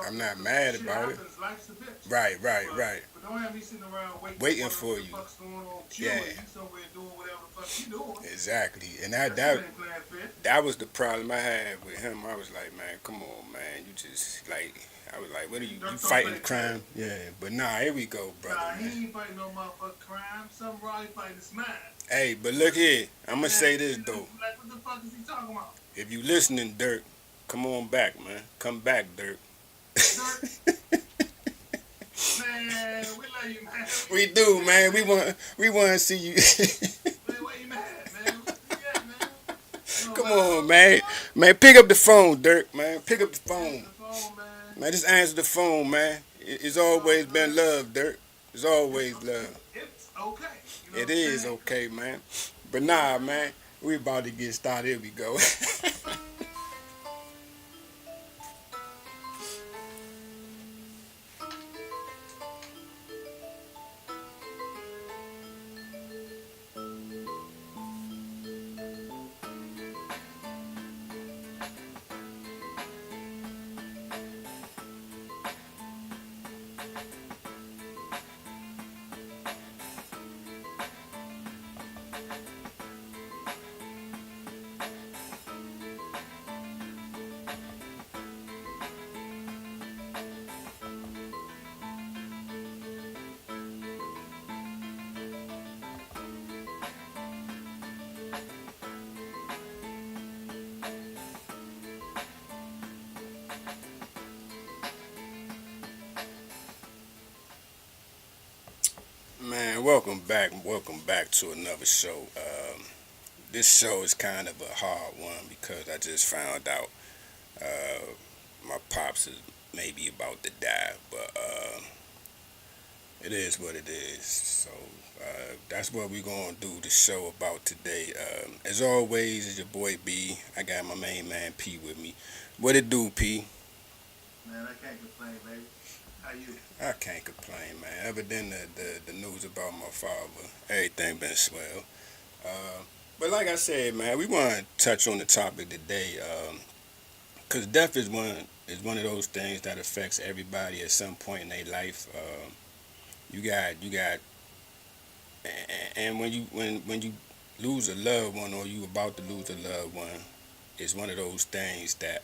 I'm not mad about it. Life's a bitch. Right, right, right. But don't have me sitting around Waiting for what the you. fuck's going on, Yeah, killing you somewhere doing whatever the fuck you doing. exactly. And That shit ain't playing fair. that was the problem I had with him. I was like, man, come on, man. You just like, I was like, what are you fighting crime? Yeah, but nah, here we go, brother. Nah, Man. he ain't fighting no motherfucking crime. Something wrong, he fighting his mind. Hey, but look here. I'm gonna say this though. Like, what the fuck is he talking about? If you listening, Dirk, come on back, man. Come back, Dirk. Dirk? Man, we love you, man. We do, man. We want to see you. Man, where you mad, man? Where you at, man? Come on, man. Man, pick up the phone, Dirk, man. Pick up the phone. Man, just answer the phone, man. It's always been love, Dirk. It's always love. It's okay. It is okay, man. But nah, man. We about to get started. Here we go. Man, welcome back to another show. This show is kind of a hard one because I just found out my pops is maybe about to die, but it is what it is. So that's what we're gonna do the show about today. As always, is your boy B. I got my main man P with me. What it do, P? Man, I can't complain, baby. How you? I can't complain, man. Other than the news about my father, everything been swell. But like I said, man, we want to touch on the topic today, because death is one of those things that affects everybody at some point in their life. You got, and when you lose a loved one or you about to lose a loved one, it's one of those things that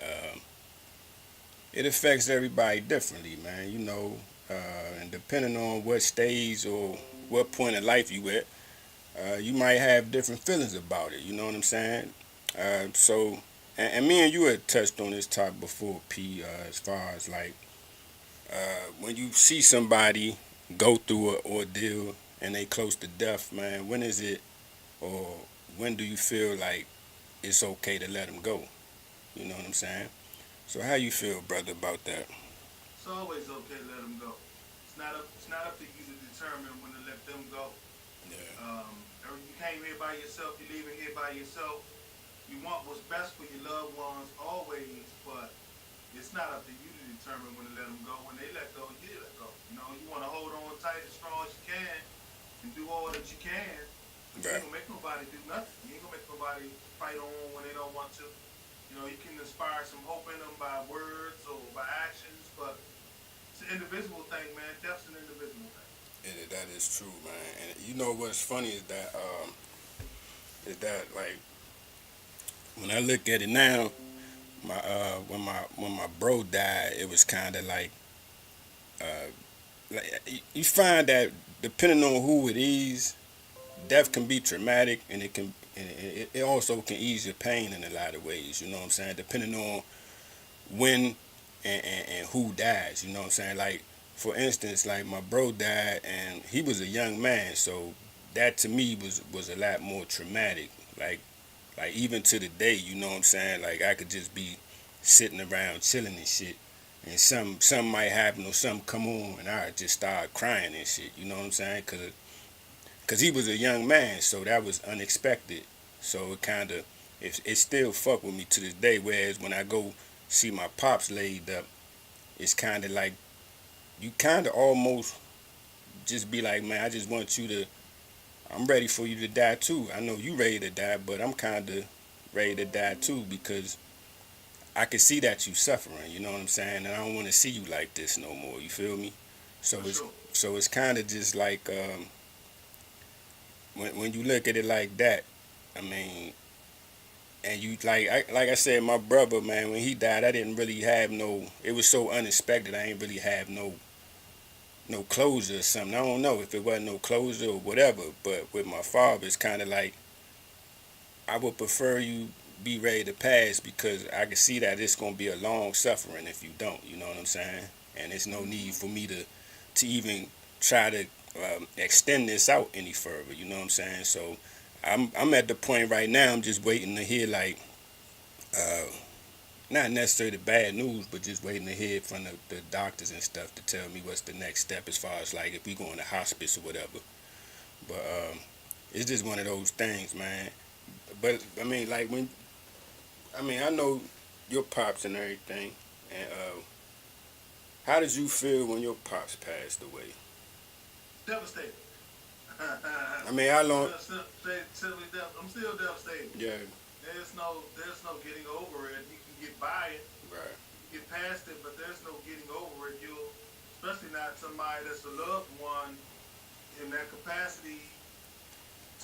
it affects everybody differently, man. And depending on what stage or what point in life you at, you might have different feelings about it. You know what I'm saying? And me and you had touched on this topic before, P. As far as like when you see somebody go through an ordeal and they close to death, man. When is it, or when do you feel like it's okay to let them go? You know what I'm saying? So how you feel, brother, about that? It's always okay to let them go. It's not up to you to determine when to let them go. Yeah. You came here by yourself. You're leaving here by yourself. You want what's best for your loved ones always, but it's not up to you to determine when to let them go. When they let go, you let go. You want to hold on tight as strong as you can and do all that you can. But you ain't gonna make nobody do nothing. You ain't gonna make nobody fight on when they don't want to. You can inspire some hope in them by words or by actions, but it's an individual thing, man. Death's an individual thing. That is true, man. And you know what's funny is that like when I look at it now, my when my bro died, it was kind of like you find that depending on who it is, death can be traumatic, and it also can ease your pain in a lot of ways. You know what I'm saying? Depending on when and who dies. You know what I'm saying? Like for instance, like my bro died, and he was a young man, so that to me was a lot more traumatic. Like even to the day, you know what I'm saying? Like I could just be sitting around chilling and shit, and some might happen or something come on, and I just start crying and shit. You know what I'm saying? Cause he was a young man, so that was unexpected. So it still fuck with me to this day. Whereas when I go see my pops laid up, it's kind of like you kind of almost just be like, man, I just want you to. I'm ready for you to die too. I know you ready to die, but I'm kind of ready to die too because I can see that you suffering. You know what I'm saying? And I don't want to see you like this no more. You feel me? So For it's sure. so it's kind of just like when you look at it like that. I mean, and you like I said, my brother, man, when he died, I didn't really have no. It was so unexpected. I ain't really have no closure or something. I don't know if it wasn't no closure or whatever. But with my father, it's kind of like I would prefer you be ready to pass because I can see that it's gonna be a long suffering if you don't. You know what I'm saying? And there's no need for me to even try to extend this out any further. You know what I'm saying? So I'm at the point right now. I'm just waiting to hear like uh, not necessarily the bad news, but just waiting to hear from the doctors and stuff to tell me what's the next step as far as like if we go into hospice or whatever. But it's just one of those things, man. But I mean, like when I mean, I know your pops and everything, and how did you feel when your pops passed away? Devastated. I mean, how long? I'm still devastated. Yeah, There's no getting over it. You can get by it, right, you can get past it, but there's no getting over it. You'll, especially not somebody that's a loved one in that capacity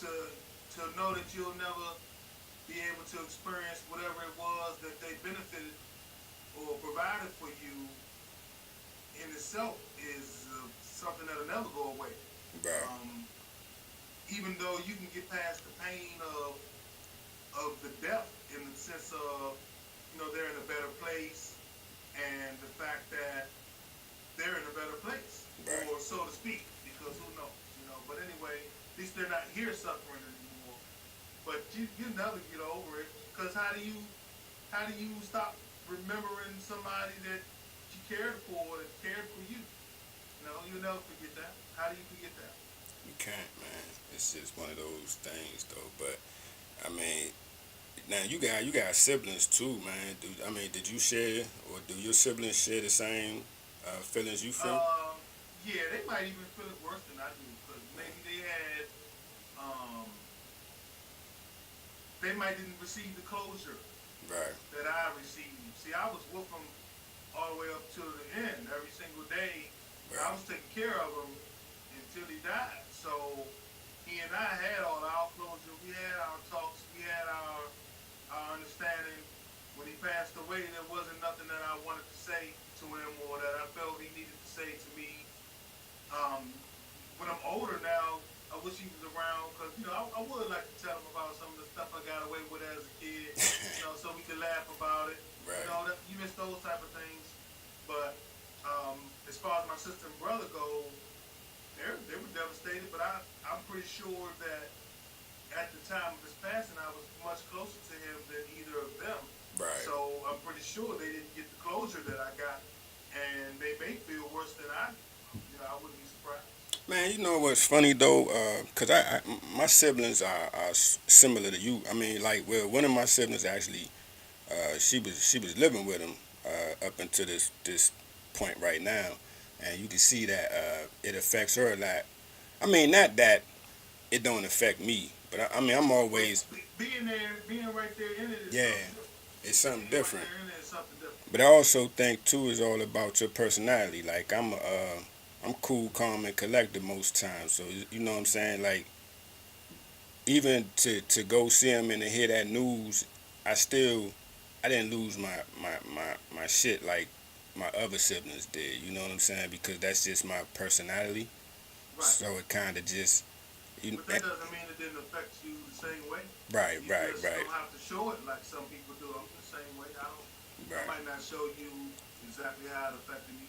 to to know that you'll never be able to experience whatever it was that they benefited or provided for you in itself is something that'll never go away. right, Um, Even though you can get past the pain of the death in the sense of they're in a better place and the fact that they're in a better place, right, or so to speak, because who knows. But anyway, at least they're not here suffering anymore. But you never get over it because how do you stop remembering somebody that you cared for, that cared for you? You'll never forget that. How do you forget that? you can't, man. It's just one of those things, though. But I mean, now you got siblings too, man. I mean, did you share or do your siblings share the same feelings you feel? Um, yeah, they might even feel it worse than I do because maybe um, they might didn't receive the closure Right, that I received. See, I was with them all the way up to the end every single day. I right, was taking care of him until he died. So he and I had all our closure. We had our talks. We had our understanding. When he passed away, there wasn't nothing that I wanted to say to him or that I felt he needed to say to me. Um, when I'm older now, I wish he was around because I would like to tell him about some of the stuff I got away with as a kid. So we could laugh about it. right, You miss those type of things. But as far as my sister and brother go, they were devastated. But I'm pretty sure that at the time of his passing, I was much closer to him than either of them. right. So I'm pretty sure they didn't get the closure that I got, and they may feel worse than I do. I wouldn't be surprised. Man, you know what's funny though? Cause my siblings are similar to you. I mean, like, well, one of my siblings actually, she was living with him up until this point right now, and you can see that it affects her a lot. I mean, not that it don't affect me, but I mean, I'm always Being there, being right there in it is yeah, something different. it's something Being right different. there in it is something different. But I also think too is all about your personality. Like I'm cool, calm, and collected most times. So you know what I'm saying. Like even to go see him and to hear that news, I didn't lose my shit like my other siblings did. You know what I'm saying? Because that's just my personality. Right. So it kind of just you But that doesn't mean it didn't affect you the same way. right, You right, just right, don't have to show it like some people do. I'm the same way. I right, might not show you exactly how it affected me.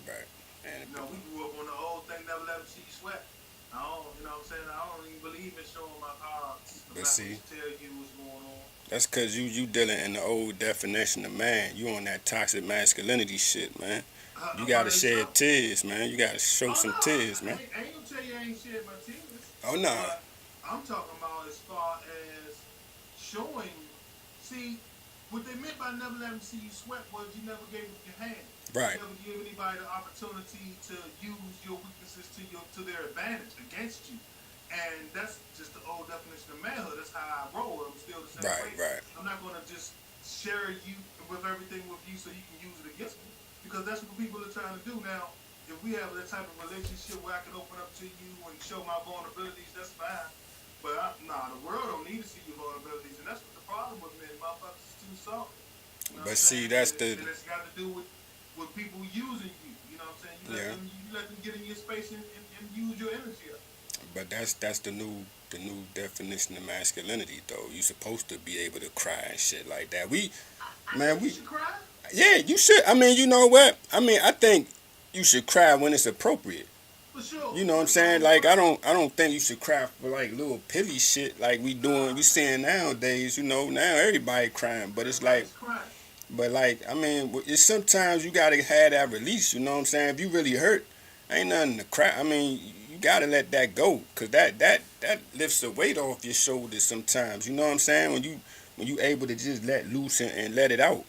right. And We grew up on the old thing, never let them see you sweat. I don't, you know what I'm saying? I don't even believe in showing my cards. I'm but not see, going to tell you what's going on. that's cause you dealing in the old definition of man. You on that toxic masculinity shit, man. You How gotta they shed show? tears, man. You gotta show Oh some no, tears, man. I ain't gonna tell you I ain't shed my tears. Oh no, But I'm talking about as far as showing. See, what they meant by never let them see you sweat was you never gave them your hand. right, You never give anybody the opportunity to use your weaknesses to their advantage against you. And that's just the old definition of manhood. That's how I roll. I'm still the same right, way. right, I'm not gonna just share you. with everything with you so you can use it against me. Because that's what people are trying to do now. If we have that type of relationship where I can open up to you and show my vulnerabilities, that's fine. But nah, the world don't need to see your vulnerabilities, and that's what the problem with men. Motherfuckers is too soft. You know what But I'm see, saying? that's the And it's got to do with people using you. You know what I'm saying? yeah. You let them get in your space and use your energy up. But that's the new definition of masculinity, though. You supposed to be able to cry and shit like that. I Man, think you should cry. yeah, you should. I mean, you know what? I mean, I think you should cry when it's appropriate. For sure. You know what I'm That's the saying? whole Like point. I don't think you should cry for like little pity shit like we doing. Nah, We seeing nowadays. You know, now everybody crying, but it's like, everybody's crying. but like, I mean, it's sometimes you gotta have that release. You know what I'm saying? If you really hurt, ain't nothing to cry. I mean, you gotta let that go, cause that lifts the weight off your shoulders sometimes. You know what I'm saying? When you able to just let loose and let it out.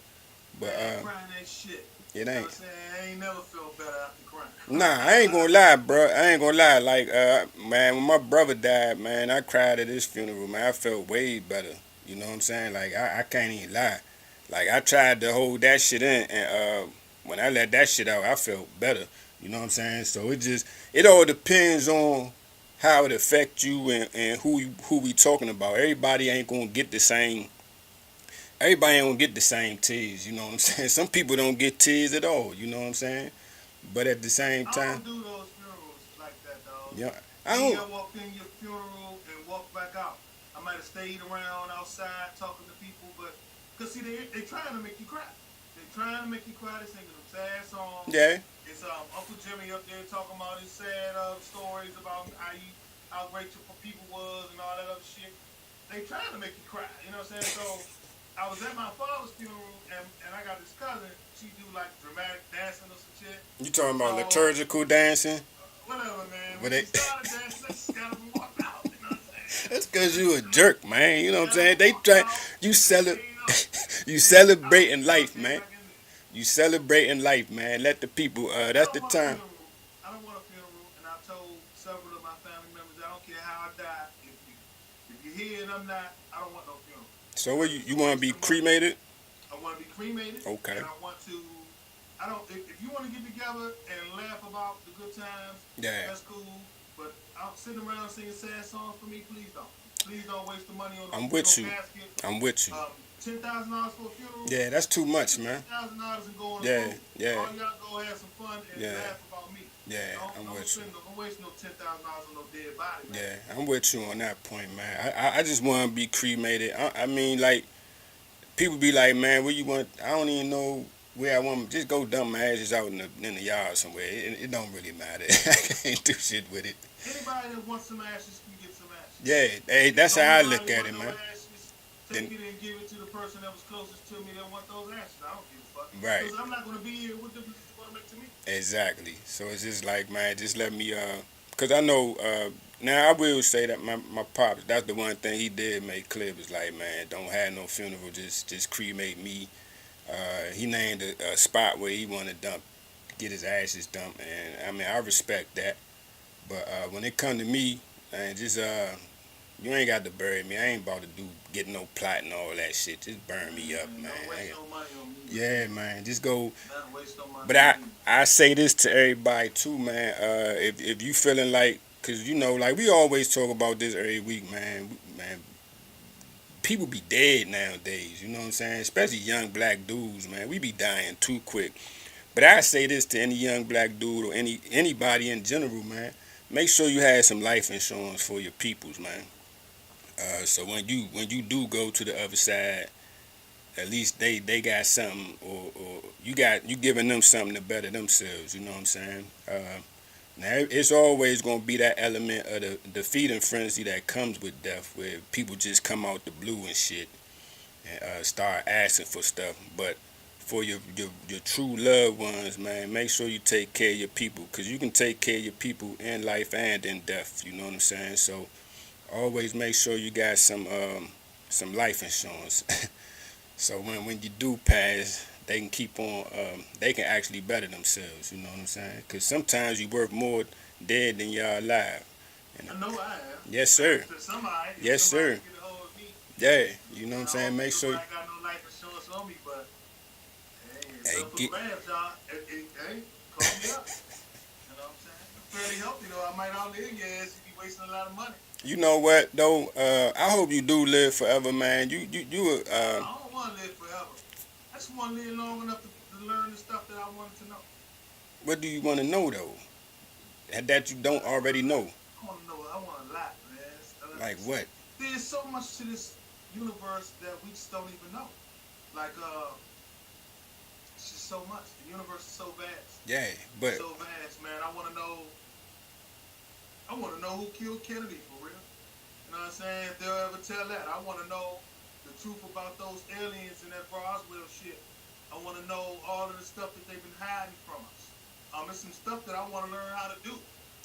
But Man, crying ain't shit. it You know what ain't. I'm saying? I ain't never felt better after crying. Nah, I ain't gonna lie, bro. I ain't gonna lie. Like, man, when my brother died, man, I cried at his funeral, man. I felt way better. You know what I'm saying? Like, I can't even lie. Like, I tried to hold that shit in, and when I let that shit out, I felt better. You know what I'm saying? So it all depends on how it affect you and who we talking about. Everybody ain't gonna get the same. Everybody ain't gonna get the same tears. You know what I'm saying? Some people don't get tears at all. You know what I'm saying? But at the same I time, don't do those funerals like that, dog. yeah, I Me, don't. I walked in your funeral and walked back out. I might have stayed around outside talking to people, but cause see, they trying to make you cry. They trying to make you cry. They singing them sad songs. Yeah, It's Uncle Jimmy up there talking about his sad stories about how great your people was and all that other shit. They trying to make you cry. You know what I'm saying? So I was at my father's funeral and I got this cousin. She do like dramatic dancing or some shit. you talking about So liturgical dancing? whatever, man. But When she started dancing, I just got up and walked out. You know what I'm saying? that's cause you a jerk, man. You know what I'm Got up saying? and They walked try. out You and cele- stayed up. you Stayed out celebrating until I life, came man. back in there. You celebrating life, man. Let the people. I That's don't the want a time. funeral. I don't want a funeral, and I told several of my family members, I don't care how I die. If you're here and I'm not, I don't want no funeral. So what you It's a want to waste be of money. cremated? I want to be cremated, Okay. and I want to. I don't. If you want to get together and laugh about the good times, Yeah, that's cool. But I'm sitting around singing sad songs for me. Please don't. Please don't waste the money on I'm no with you. casket. I'm with you. $10,000 for a funeral. Yeah, that's too much, Take man. $10,000 and go on a Yeah, cruise. yeah, All y'all go have some fun and yeah, laugh about me. yeah. I'm Don't with you. spend. Don't waste no $10,000 on no dead body, man. Yeah, I'm with you on that point, man. I just want to be cremated. I mean, like people be like, man, where you want? I don't even know where I want. Just go dump my ashes out in the yard somewhere. It don't really matter. I can't do shit with it. Anybody that wants some ashes can get some ashes. Yeah, hey, that's Don't how I nobody look at want it, no man. ashes. Then, Take it and give it to the person that was closest to me that want those ashes. I don't give a fuck. right, Because I'm not gonna be here. What difference is it gonna make to me? exactly. So it's just like, man, just let me, cause I know, now I will say that my pops, that's the one thing he did make clear was like, man, don't have no funeral, just cremate me. He named a spot where he wanted to get his ashes dumped, and I mean, I respect that. But when it come to me, man, just you ain't got to bury me. I ain't about to get no plot and all that shit. Just burn me up, man. Don't waste no money on me. Yeah, man. Just go. Don't waste no money But on me. I say this to everybody too, man. If you feeling like, cause you know, like we always talk about this every week, man. Man, people be dead nowadays. You know what I'm saying? Especially young black dudes, man. We be dying too quick. But I say this to any young black dude or anybody in general, man. Make sure you have some life insurance for your peoples, man. So when you do go to the other side, at least they got something, or you giving them something to better themselves. You know what I'm saying? Now it's always gonna be that element of the feeding frenzy that comes with death, where people just come out the blue and shit and start asking for stuff. But for your true loved ones, man, make sure you take care of your people, because you can take care of your people in life and in death. You know what I'm saying? So always make sure you got some life insurance. So when you do pass, they can keep on. They can actually better themselves. You know what I'm saying? Because sometimes you worth more dead than you're alive. And, I know I have. yes, sir. To somebody, if Yes, somebody sir. get a hold of me, Yeah, you know what I'm I saying. don't Make think sure. nobody got no life insurance on me, but It's Hey, up for get. grabs, y'all. Hey, call me up. You know what I'm saying? I'm fairly healthy though. I might outlive your ass if you wasting a lot of money. You know what though? I hope you do live forever, man. I don't want to live forever. I just want to live long enough to learn the stuff that I wanted to know. What do you want to know though? That you don't already know. I want to know. I want a lot, man. Like what? There's so much to this universe that we just don't even know. Like, it's just so much. The universe is so vast. Yeah, but So vast, man. I want to know. I want to know who killed Kennedy for real. You know what I'm saying? If they'll ever tell that, I want to know the truth about those aliens and that Roswell shit. I want to know all of the stuff that they've been hiding from us. It's some stuff that I want to learn how to do.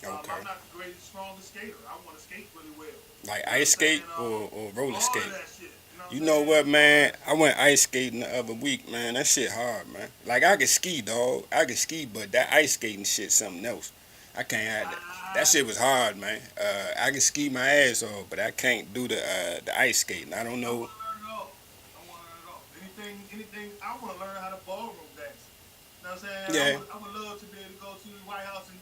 okay. I'm not the greatest, strongest skater. I want to skate really well. Like You know ice what I'm saying? skate or roller All skate. of that shit. You know what, All man? that I went ice skating the other week, man. That shit hard, man. Like I can ski, dog. I can ski, but that ice skating shit something else. I can't have that. That shit was hard, man. I can ski my ass off, but I can't do the ice skating. I don't I know. want to learn it all. I want to learn it all. Anything. I want to learn how to ballroom dance. You know what I'm saying? Yeah. I would love to be able to go to the White House and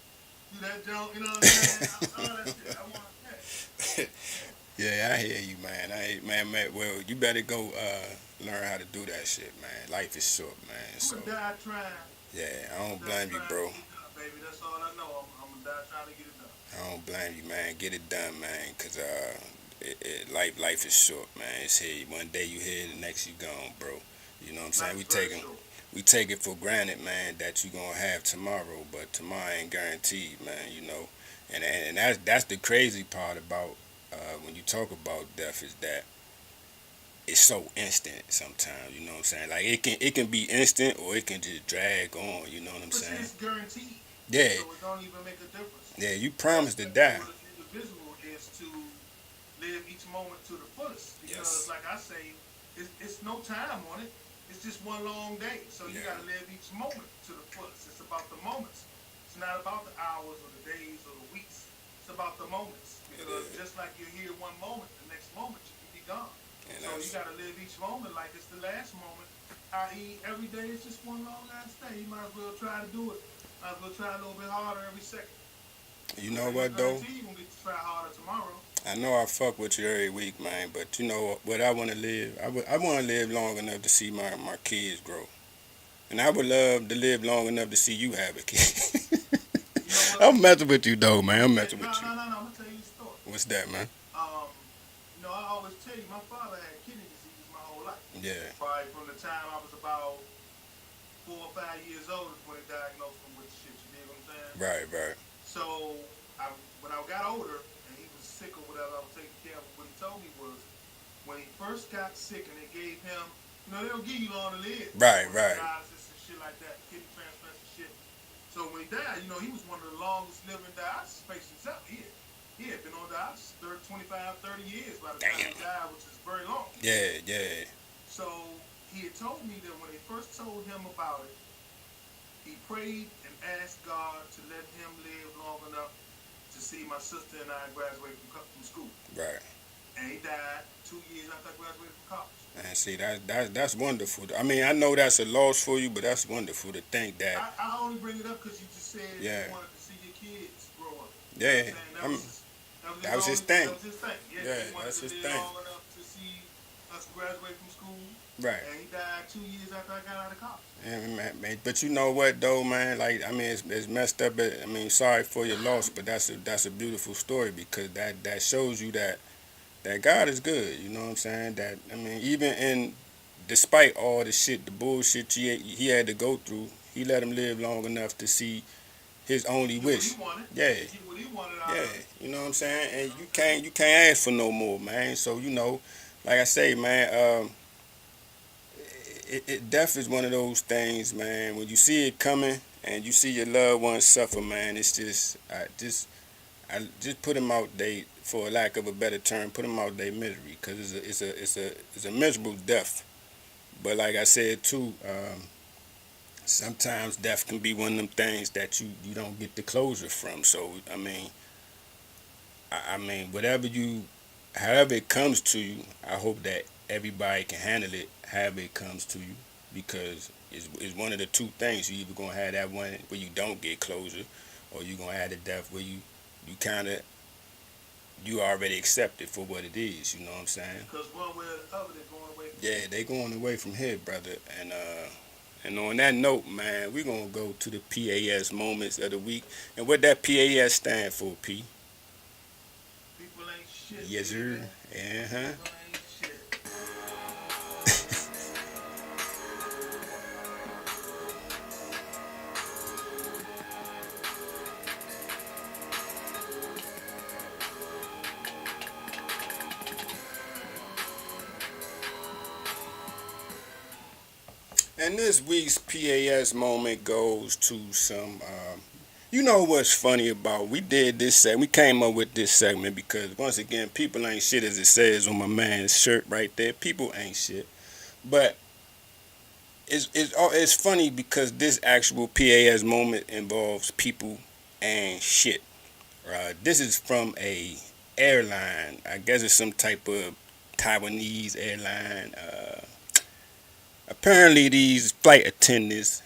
do that jump. You know what I'm saying? All that shit. I want that. Yeah, I hear you, man. Man. Well, you better go learn how to do that shit, man. Life is short, man. I'm So gonna die trying. yeah, I don't Die blame you, trying bro. to get it done, baby. That's all I know. I'm gonna die trying to get it done. I don't blame you, man. Get it done, man. Cause life is short, man. It's here. One day you here, the next you gone, bro. You know what I'm saying? Life's very short. We take it for granted, man, that you gonna have tomorrow, but tomorrow ain't guaranteed, man. You know, and that's the crazy part about when you talk about death is that it's so instant sometimes. You know what I'm saying? Like it can be instant or it can just drag on. You know what I'm But see, saying? it's guaranteed. Yeah, So it don't even make a difference. yeah. You The promised to aspect die. for the individual is to live each moment to the fullest. Because, Yes. like I say, it's no time on it. It's just one long day. So you Yeah. got to live each moment to the fullest. It's about the moments. It's not about the hours or the days or the weeks. It's about the moments. Because is. just like you're here one moment, the next moment you can be gone. And So you got to live each moment like it's the last moment. I.e., every day is just one long last day. You might as well try to do it. Might as well try a little bit harder every second. you know what though? You gonna get to try harder tomorrow. I know I fuck with you every week, man, but you know what I want to live? I want to live long enough to see my kids grow. And I would love to live long enough to see you have a kid. You know what? I'm messing with you, though, man. I'm messing No, with you. no, no, no. I'm gonna tell you a story. What's that, man? I always tell you, my father had kidney disease my whole life. Yeah, Probably from the time I was about 4 or 5 years old is when they diagnosed him with the shit. You dig what I'm saying? right. So when I got older and he was sick or whatever, I was taking care of him. What he told me was when he first got sick and they gave him, they don't give you long to live. Right. Dialysis and shit like that, kidney transplants and shit. So when he died, he was one of the longest living dialysis patients ever. He had been on dialysis 25, 30 years by the time he died, which is very long. Yeah. So he had told me that when they first told him about it, he prayed and asked God to let him live long enough to see my sister and I graduate from school. Right. And he died 2 years after I graduated from college. And see, that's wonderful. I mean, I know that's a loss for you, but that's wonderful to think that. I only bring it up because you just said you wanted to see your kids grow up. Yeah. That was his thing. That was his thing. Yeah, he wanted that's to his live thing. long enough to see us graduate from school. Right. And he died 2 years after I got out of college. Yeah, man. But you know what though, man? Like, I mean, it's messed up. I mean, sorry for your loss, but that's a beautiful story because that shows you that God is good. You know what I'm saying? That I mean, despite all the shit, the bullshit he had to go through, he let him live long enough to see his only wish. Yeah. What he wanted Yeah, you know what I'm saying? And you can't ask for no more, man. So, like I say, man, death is one of those things, man. When you see it coming and you see your loved ones suffer, man, it's I just put them out they, for lack of a better term, put them out their misery, because it's a miserable death. But like I said too, sometimes death can be one of them things that you don't get the closure from. So I mean, however it comes to you, I hope that everybody can handle it however it comes to you, because Is one of the two things. You either gonna have that one where you don't get closure, or you gonna have the death where you kind of you already accept it for what it is. You know what I'm saying? Because one way or the other, they're going away. Yeah, they going away from here, brother. And on that note, man, we're gonna go to the PAS moments of the week. And what that PAS stand for, P? People ain't shit. Yes, sir. People Uh-huh. ain't shit. And this week's PAS moment goes to some. You know what's funny about we did this segment? We came up with this segment because once again, people ain't shit as it says on my man's shirt right there. People ain't shit, but it's funny because this actual PAS moment involves people and shit. This is from a airline. I guess it's some type of Taiwanese airline. Apparently, these flight attendants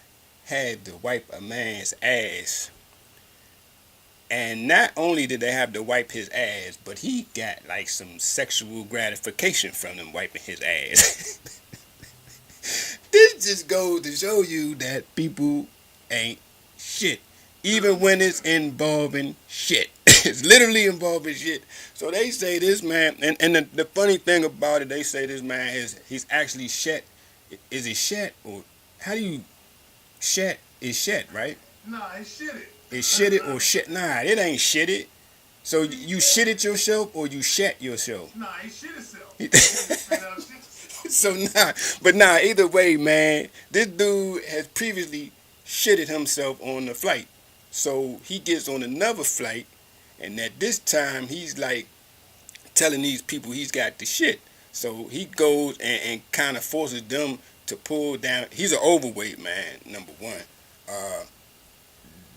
had to wipe a man's ass. And not only did they have to wipe his ass, but he got like some sexual gratification from them wiping his ass. This just goes to show you that people ain't shit. Even when it's involving shit. It's literally involving shit. So they say this man, and the funny thing about it, they say this man he's actually shet. Is it shet or how do you shet is shet, right? Nah, it's shit it. Is shit it or shit? Nah, it ain't shit it. So you shit it yourself or you shat yourself? Nah, he shit himself. So either way, man, this dude has previously shitted himself on the flight. So he gets on another flight, and at this time he's like telling these people he's got the shit. So he goes and kind of forces them to pull down. He's an overweight man, number one.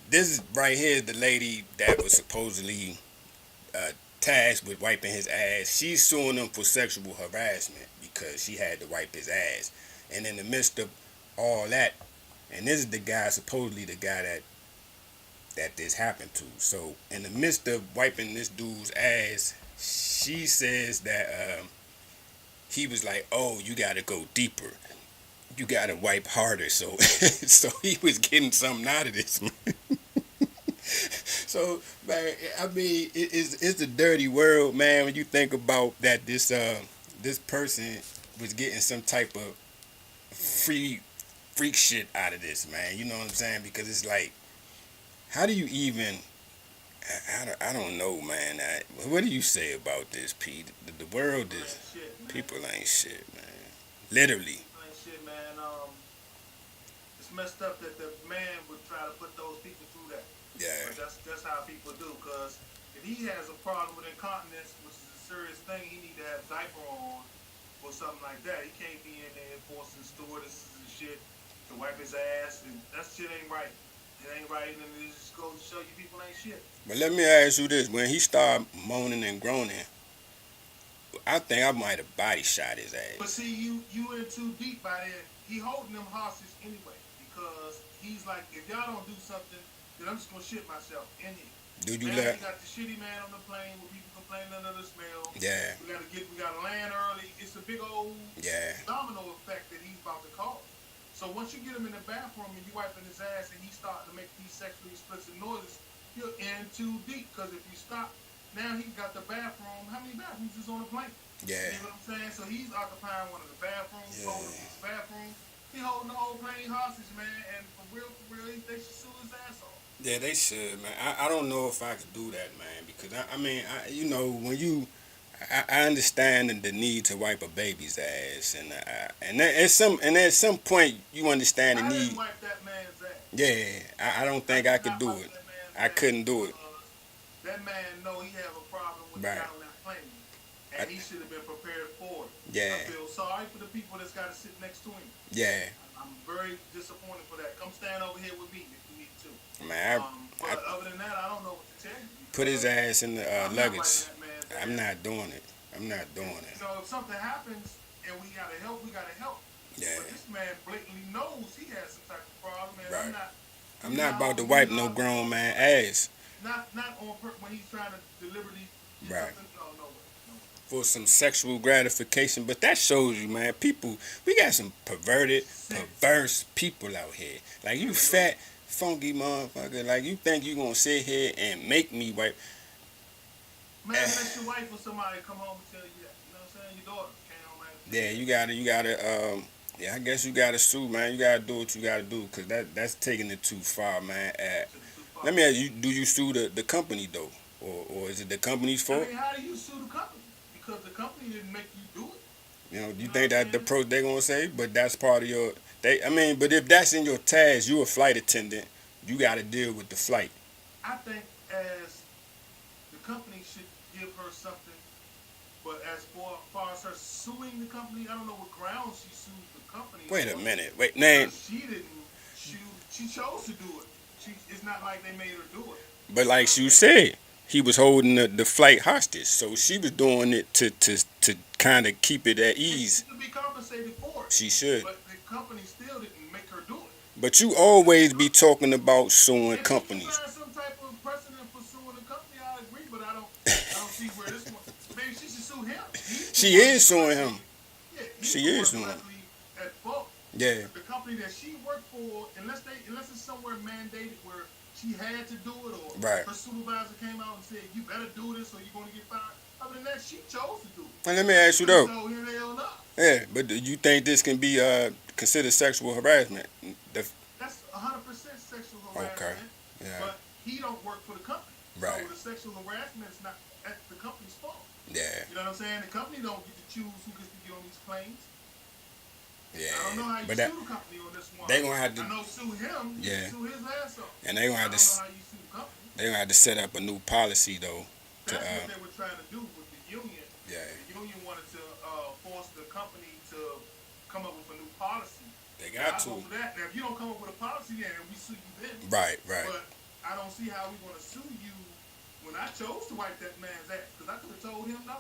This is right here is the lady that was supposedly tasked with wiping his ass. She's suing him for sexual harassment because she had to wipe his ass. And in the midst of all that, and this is the guy, supposedly the guy that this happened to. So in the midst of wiping this dude's ass, she says that he was like, "Oh, you got to go deeper. You got to wipe harder." So so he was getting something out of this, man. So, man, I mean, it's a dirty world, man. When you think about that, this person was getting some type of freak shit out of this, man. You know what I'm saying? Because it's like, how do you even? I don't know, man. What do you say about this, Pete? The world is people ain't shit, man. Literally. Ain't shit, man. It's messed up that the man would try to put those people through that. Yeah. But that's how people do. Because if he has a problem with incontinence, which is a serious thing, he need to have diaper on or something like that. He can't be in there forcing stewardesses and shit to wipe his ass, and that shit ain't right. It ain't right, and it just goes to show you people ain't shit. But let me ask you this: when he started moaning and groaning, I think I might have body shot his ass. But see, you in too deep by there. He holding them hostage anyway because he's like, if y'all don't do something, then I'm just gonna shit myself in here. Do you man, let? we got the shitty man on the plane where people complaining under the smell. Yeah. We gotta land early. It's a big old domino effect that he's about to cause. So once you get him in the bathroom and you wiping his ass and he's starting to make these sexually explicit noises, you're in too deep. Because if you stop, now he's got the bathroom. How many bathrooms is on the plane? Yeah. You know what I'm saying? So he's occupying one of the bathrooms, holding his bathroom. He holding the whole plane hostage, man. And for real, they should sue his ass off. Yeah, they should, man. I don't know if I could do that, man, because I mean, you know, when you, I understand the need to wipe a baby's ass, and at some point you understand the I need. didn't wipe that man's ass. Yeah, I don't think I could do it. I couldn't do it. That man know he have a problem with the guy on that plane, and he should have been prepared for it. Yeah. I feel sorry for the people that's got to sit next to him. Yeah. I'm very disappointed for that. Come stand over here with me if you need to. Man, but other than that, I don't know what to tell you. Put his ass in the luggage. I'm ass. not doing it. I'm not doing it. So if something happens and we gotta help, we gotta help. Yeah. But this man blatantly knows he has some type of problem, and Right. I'm he's not not about to holding you wipe no up, grown man ass not on when he's trying to deliberately get right something. No, no way, no way. for some sexual gratification. But that shows you, man. People, we got some perverted, Sick. perverse people out here. Like Yeah, you, we do. fat, funky motherfucker. Like you think you gonna sit here and make me wipe? Man, unless your wife or somebody come home and tell you that. You know what I'm saying? Your daughter came home and tell Yeah, you that. you gotta. Yeah, I guess you gotta sue, man. You gotta do what you gotta do, cause that's taking it too far, man. Took it too far. Let me ask you: do you sue the company though, or is it the company's I fault? mean, how do you sue the company? Because the company didn't make you do it. You know, You you know what I'm think that the saying? pro they gonna say, but that's part of your. They, I mean, but if that's in your task, you a flight attendant, you gotta deal with the flight. I think as the company should give her something, but as far as her suing the company, I don't know what grounds she sued the company Wait a on. minute, wait, name. Because she didn't choose, she chose to do it. It's not like they made her do it. But You know like what I'm you saying? said, he was holding the flight hostage, so she was doing it to kind of keep it at And she ease. should be compensated for it. She should. But the company still didn't make her do it. But you always be talking about suing If she can companies. find some type of precedent for suing the company, I agree. But I don't see where this one. Maybe she should sue him. He's the She one is suing him. directly. Yeah, he's She the is one suing him. directly at fault. Yeah, The company that she worked for, unless it's somewhere mandated where she had to do it, or right. her supervisor came out and said you better do this or you're going to get fired. Other than that, she chose to do it. And let me ask you She though. told him hell no. Yeah, but do you think this can be considered sexual harassment? The, That's 100% sexual okay. harassment. Yeah. But he don't work for the company, Right. so the sexual harassment is not at the company's fault. Yeah. You know what I'm saying? The company don't get to choose who gets to get on these planes. Yeah. I don't know how you But sue that the company on this one. they gonna have I to. know sue him. You Yeah. can sue his ass off. And they gonna I have don't to. know how you sue the company. They gonna have to set up a new policy though. To That's what they were trying to do with the union. yeah. The union wanted to force the company to come up with a new policy. They I got go to. for that. Now, if you don't come up with a policy, then we sue you then. Right. Right. But I don't see how we're going to sue you when I chose to wipe that man's ass. Because I could have told him no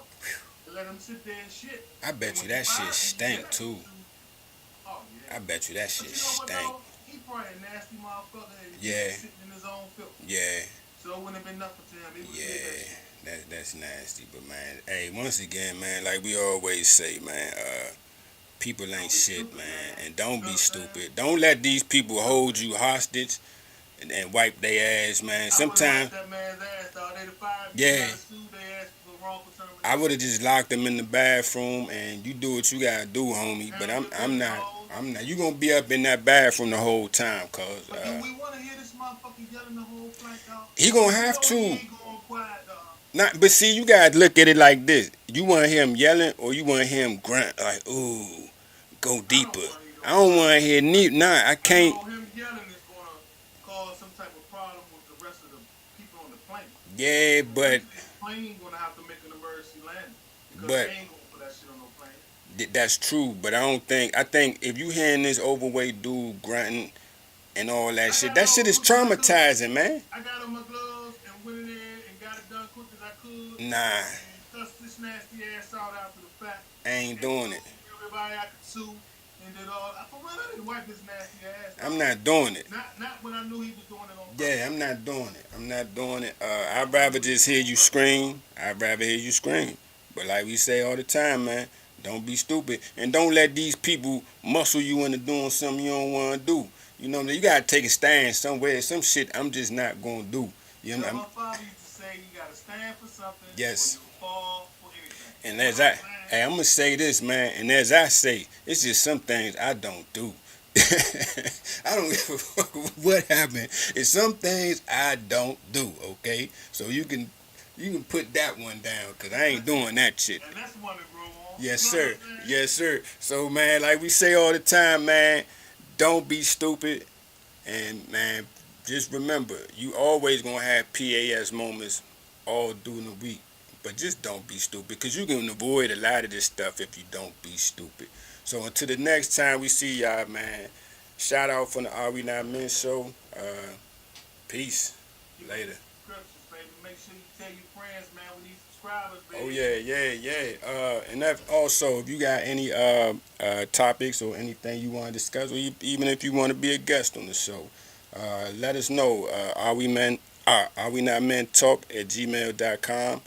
and let him sit there and shit. I bet you that shit stink too. Oh, yeah. I bet you that But shit you know what, stink. though? He probably a nasty motherfucker and Yeah. he's sitting in his own filth. Yeah. So it wouldn't have been nothing to him. He would have did that Yeah. shit. That's nasty. But man, hey, once again, man, like we always say, man, people Don't ain't be shit, stupid, man, and You don't know be what I'm saying? stupid. Don't let these people hold you hostage and wipe their ass, man. I would've Sometimes wiped that man's ass, dog. They'd have fired me. Yeah. They gotta sue their ass for wrongful termination. I would have just locked them in the bathroom and you do what you gotta do, homie. But I'm not. You gonna be up in that bathroom the whole time, cause But do we want to hear this motherfucker yelling the whole flight, dog? he gonna You have know to. He ain't going quiet, dog. Not, but see, you gotta look at it like this. You want to hear him yelling, or you want to hear him grunt like, "Ooh, go deeper." I don't want to hear neither. Nah, I I can't. know him yelling is gonna cause some type of problem with the rest of the people on the plane. Yeah, but This plane gonna have to make an emergency landing because But- they ain't gonna put that shit on no plane. that's true. But I don't think. I think if you hearing this overweight dude grunting and all that shit, that shit is traumatizing, man. I got on my gloves and went in there and got it done quick as I could. Nah, And cussed this nasty ass out after the fact. I ain't doing it. Everybody I could sue and did all. For real, I didn't wipe his nasty ass. I'm not doing it. Not when I knew he was doing it on purpose. Yeah, I'm not doing it. I'm not doing it. I'd rather just hear you scream. I'd rather hear you scream. But like we say all the time, man, don't be stupid. And don't let these people muscle you into doing something you don't want to do. You know what I mean? You got to take a stand somewhere. Some shit I'm just not going to do. You know what I mean? My father used to say you got to stand for something. Yes. Or you fall for anything. And as hey, I'm going to say this, man. And as I say, it's just some things I don't do. I don't give a fuck what happened. It's some things I don't do, okay? So you can put that one down, because I ain't doing that shit. And that's one to grow on. Yes, You know sir. what I'm saying? Yes, sir. So, man, like we say all the time, man, don't be stupid. And, man, just remember, you always going to have PAS moments all during the week. But just don't be stupid, because you can avoid a lot of this stuff if you don't be stupid. So until the next time we see y'all, man, shout out from the AWNMT show. Peace. Later. subscriptions, baby. Make sure you tell your friends, man, with these subscribers, Oh baby. yeah, yeah, yeah. And that also, if you got any topics or anything you want to discuss, or even if you want to be a guest on the show, let us know. Are we not men talk at gmail.com?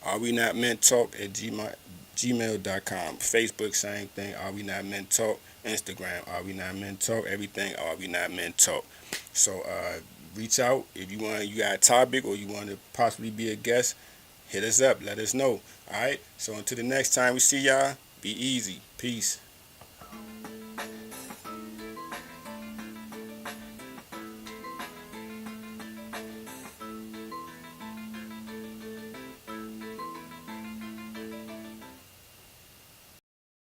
Are we not men talk at gmail.com? Facebook, same thing. Are we not men talk? Instagram, are we not men talk? Everything, are we not men talk? So reach out if you got a topic or you want to possibly be a guest. Hit us up. Let us know. All right. So until the next time we see y'all, be easy. Peace.